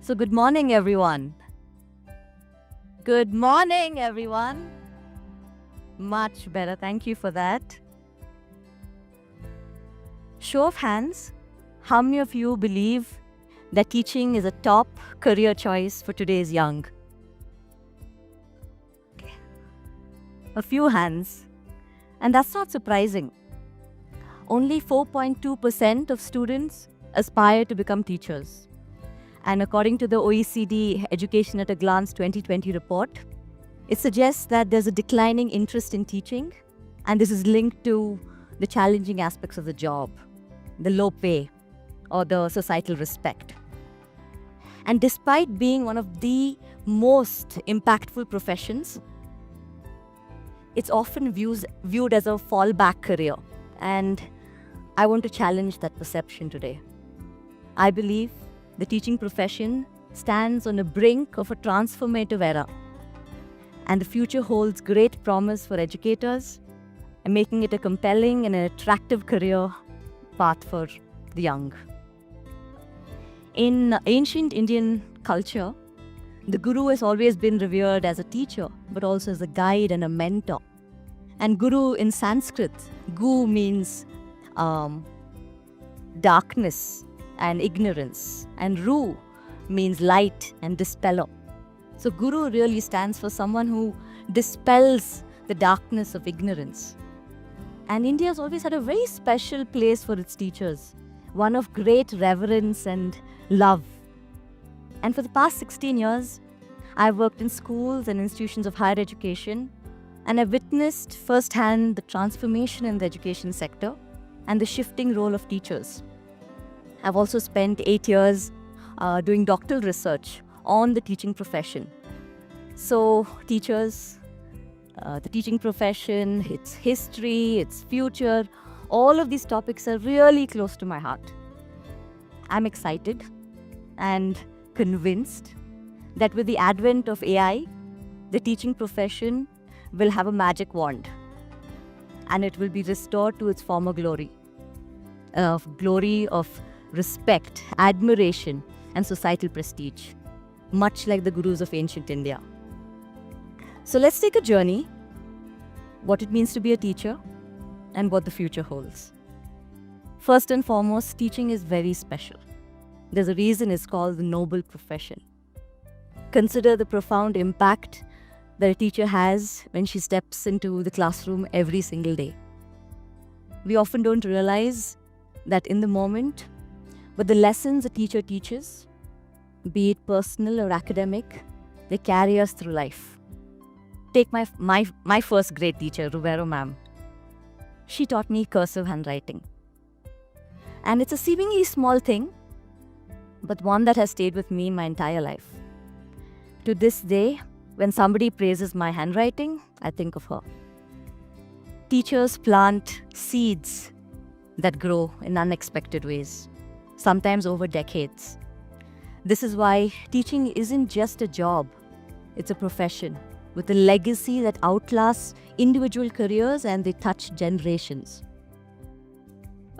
So, good morning, everyone. Good morning, everyone. Much better. Thank you for that. Show of hands, how many of you believe that teaching is a top career choice for today's young? Okay. A few hands. And that's not surprising. Only 4.2% of students aspire to become teachers. And according to the OECD Education at a Glance 2020 report, it suggests that there's a declining interest in teaching, and this is linked to the challenging aspects of the job, the low pay, or the societal respect. And despite being one of the most impactful professions, it's often viewed as a fallback career. And I want to challenge that perception today. I believe the teaching profession stands on the brink of a transformative era, and the future holds great promise for educators and making it a compelling and an attractive career path for the young. In ancient Indian culture, the guru has always been revered as a teacher, but also as a guide and a mentor. And guru in Sanskrit, gu means darkness and ignorance, and ru means light and dispeller. So guru really stands for someone who dispels the darkness of ignorance. And India has always had a very special place for its teachers, one of great reverence and love. And for the past 16 years, I've worked in schools and institutions of higher education, and I've witnessed firsthand the transformation in the education sector and the shifting role of teachers. I've also spent 8 years doing doctoral research on the teaching profession. So teachers, the teaching profession, its history, its future, all of these topics are really close to my heart. I'm excited and convinced that with the advent of AI, the teaching profession will have a magic wand and it will be restored to its former glory of respect, admiration, and societal prestige, much like the gurus of ancient India. So let's take a journey, what it means to be a teacher and what the future holds. First and foremost, teaching is very special. There's a reason it's called the noble profession. Consider the profound impact that a teacher has when she steps into the classroom every single day. We often don't realize that in the moment, but the lessons a teacher teaches, be it personal or academic, they carry us through life. Take my first grade teacher, Rivero ma'am. She taught me cursive handwriting. And it's a seemingly small thing, but one that has stayed with me my entire life. To this day, when somebody praises my handwriting, I think of her. Teachers plant seeds that grow in unexpected ways, sometimes over decades. This is why teaching isn't just a job, it's a profession with a legacy that outlasts individual careers and they touch generations.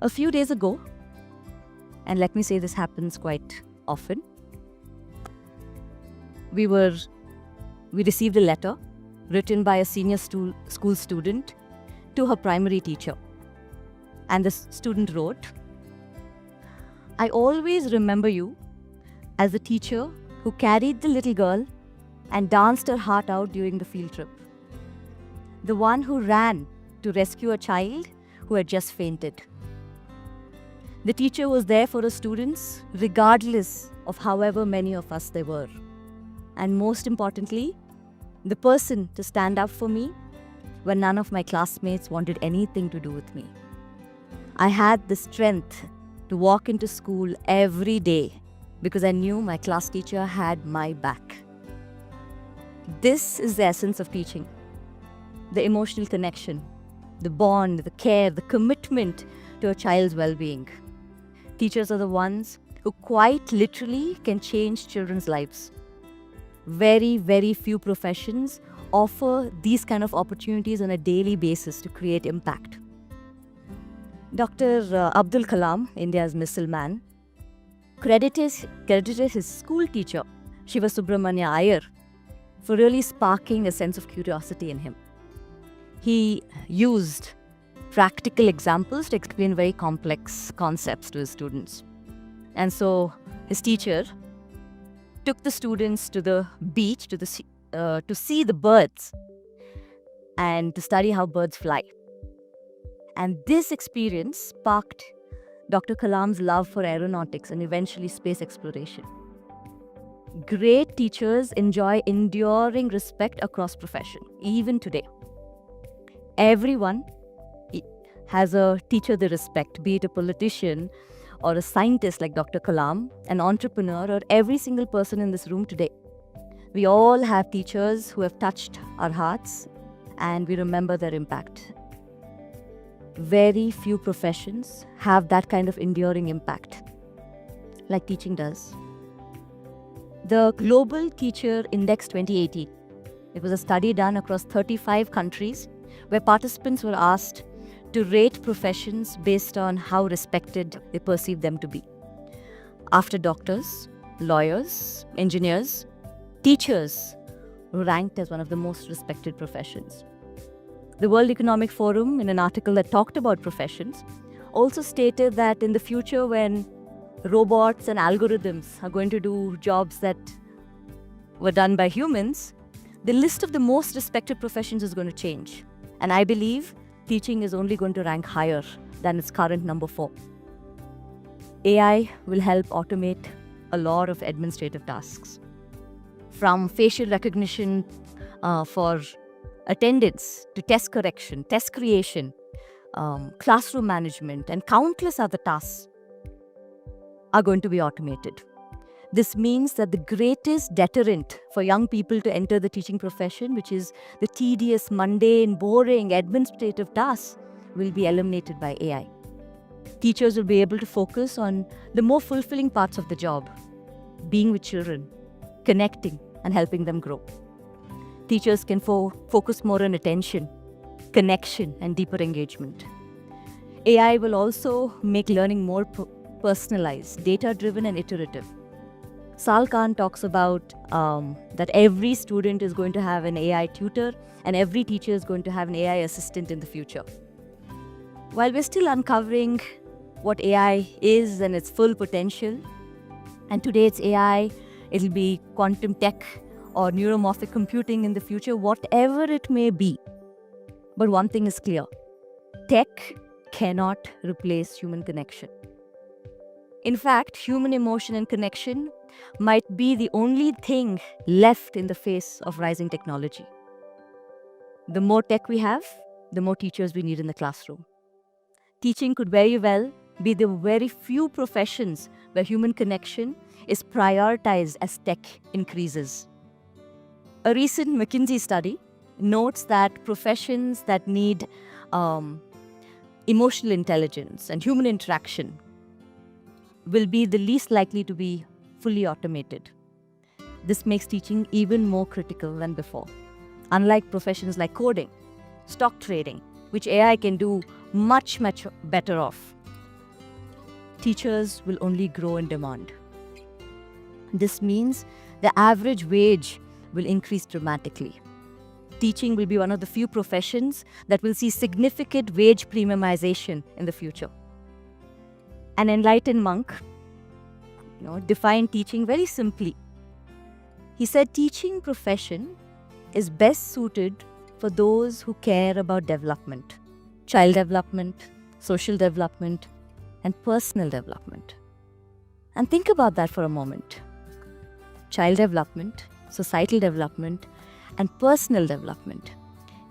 A few days ago, and let me say this happens quite often, we received a letter written by a senior school student to her primary teacher. And the student wrote, "I always remember you as the teacher who carried the little girl and danced her heart out during the field trip. The one who ran to rescue a child who had just fainted. The teacher was there for her students, regardless of however many of us there were. And most importantly, the person to stand up for me when none of my classmates wanted anything to do with me. I had the strength to walk into school every day because I knew my class teacher had my back." This is the essence of teaching. The emotional connection, the bond, the care, the commitment to a child's well-being. Teachers are the ones who quite literally can change children's lives. Very, very few professions offer these kind of opportunities on a daily basis to create impact. Dr. Abdul Kalam, India's missile man, credited his school teacher, Shiva Subramanya Iyer, for really sparking a sense of curiosity in him. He used practical examples to explain very complex concepts to his students. And so his teacher took the students to the beach to see the birds and to study how birds fly. And this experience sparked Dr. Kalam's love for aeronautics and eventually space exploration. Great teachers enjoy enduring respect across profession, even today. Everyone has a teacher they respect, be it a politician or a scientist like Dr. Kalam, an entrepreneur, or every single person in this room today. We all have teachers who have touched our hearts and we remember their impact. Very few professions have that kind of enduring impact like teaching does. The Global Teacher Index 2018, it was a study done across 35 countries where participants were asked to rate professions based on how respected they perceive them to be. After doctors, lawyers, engineers, teachers were ranked as one of the most respected professions. The World Economic Forum, in an article that talked about professions, also stated that in the future, when robots and algorithms are going to do jobs that were done by humans, the list of the most respected professions is going to change. And I believe teaching is only going to rank higher than its current number 4. AI will help automate a lot of administrative tasks. From facial recognition for attendance to test correction, test creation, classroom management, and countless other tasks are going to be automated. This means that the greatest deterrent for young people to enter the teaching profession, which is the tedious, mundane, boring, administrative tasks, will be eliminated by AI. Teachers will be able to focus on the more fulfilling parts of the job, being with children, connecting, and helping them grow. Teachers can focus more on attention, connection, and deeper engagement. AI will also make learning more personalized, data-driven, and iterative. Sal Khan talks about that every student is going to have an AI tutor and every teacher is going to have an AI assistant in the future. While we're still uncovering what AI is and its full potential, and today it's AI, it'll be quantum tech or neuromorphic computing in the future, whatever it may be. But one thing is clear: tech cannot replace human connection. In fact, human emotion and connection might be the only thing left in the face of rising technology. The more tech we have, the more teachers we need in the classroom. Teaching could very well be the very few professions where human connection is prioritized as tech increases. A recent McKinsey study notes that professions that need emotional intelligence and human interaction will be the least likely to be fully automated. This makes teaching even more critical than before. Unlike professions like coding, stock trading, which AI can do much better off, teachers will only grow in demand. This means the average wage will increase dramatically. Teaching will be one of the few professions that will see significant wage premiumization in the future. An enlightened monk, defined teaching very simply. He said teaching profession is best suited for those who care about development, child development, social development, and personal development. And think about that for a moment. Child development, societal development, and personal development.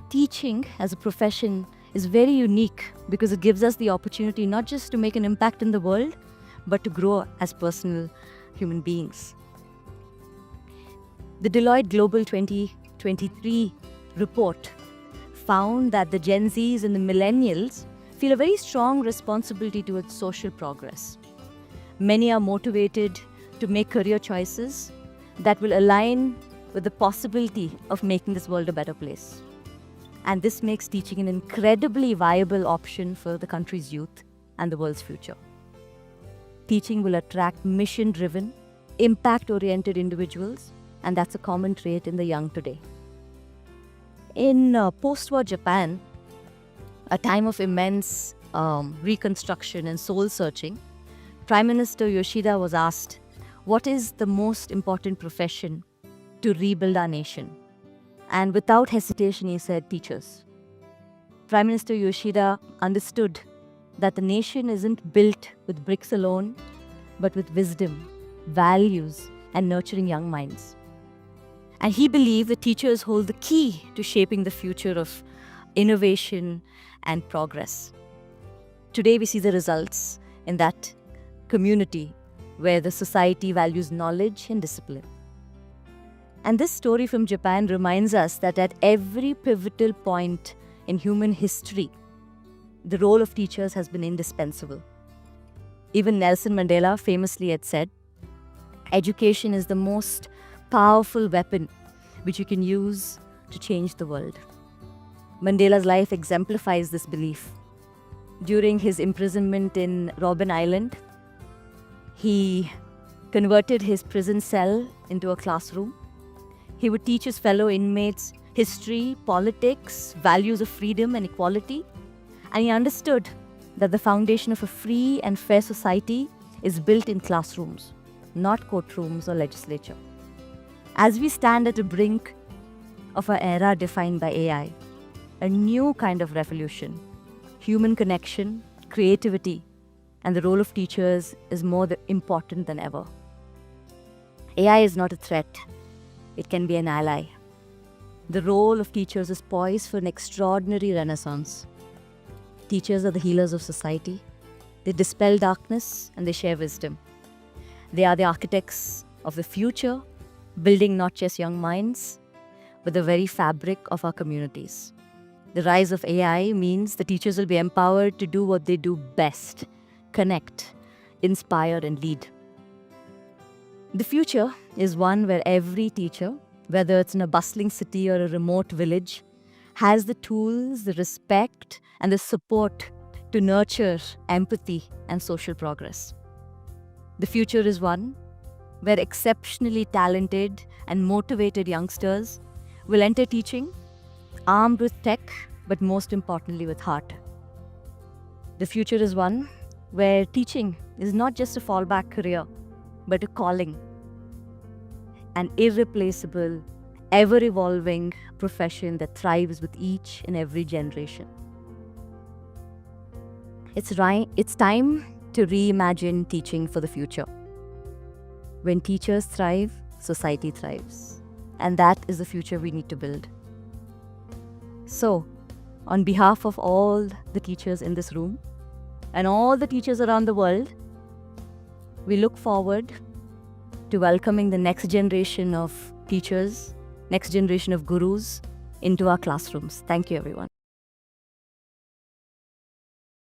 Teaching as a profession is very unique because it gives us the opportunity not just to make an impact in the world, but to grow as personal human beings. The Deloitte Global 2023 report found that the Gen Zs and the millennials feel a very strong responsibility towards social progress. Many are motivated to make career choices that will align with the possibility of making this world a better place. And this makes teaching an incredibly viable option for the country's youth and the world's future. teaching will attract mission-driven, impact-oriented individuals, and that's a common trait in the young today. In post-war Japan, a time of immense reconstruction and soul-searching, Prime Minister Yoshida was asked, what is the most important profession to rebuild our nation? And without hesitation, he said, teachers. Prime Minister Yoshida understood that the nation isn't built with bricks alone, but with wisdom, values, and nurturing young minds. And he believed that teachers hold the key to shaping the future of innovation and progress. Today, we see the results in that community where the society values knowledge and discipline. And this story from Japan reminds us that at every pivotal point in human history, the role of teachers has been indispensable. Even Nelson Mandela famously had said, education is the most powerful weapon which you can use to change the world. Mandela's life exemplifies this belief. During his imprisonment in Robben Island, he converted his prison cell into a classroom. He would teach his fellow inmates history, politics, values of freedom and equality. And he understood that the foundation of a free and fair society is built in classrooms, not courtrooms or legislature. As we stand at the brink of an era defined by AI, a new kind of revolution, human connection, creativity, and the role of teachers is more important than ever. AI is not a threat. It can be an ally. The role of teachers is poised for an extraordinary renaissance. Teachers are the healers of society. They dispel darkness and they share wisdom. They are the architects of the future, building not just young minds, but the very fabric of our communities. The rise of AI means the teachers will be empowered to do what they do best: connect, inspire, and lead. The future is one where every teacher, whether it's in a bustling city or a remote village, has the tools, the respect, and the support to nurture empathy and social progress. The future is one where exceptionally talented and motivated youngsters will enter teaching, armed with tech, but most importantly with heart. The future is one where teaching is not just a fallback career, but a calling, an irreplaceable, ever-evolving profession that thrives with each and every generation. It's time to reimagine teaching for the future. When teachers thrive, society thrives. And that is the future we need to build. So, on behalf of all the teachers in this room and all the teachers around the world, we look forward to welcoming the next generation of teachers, next generation of gurus into our classrooms. Thank you, everyone.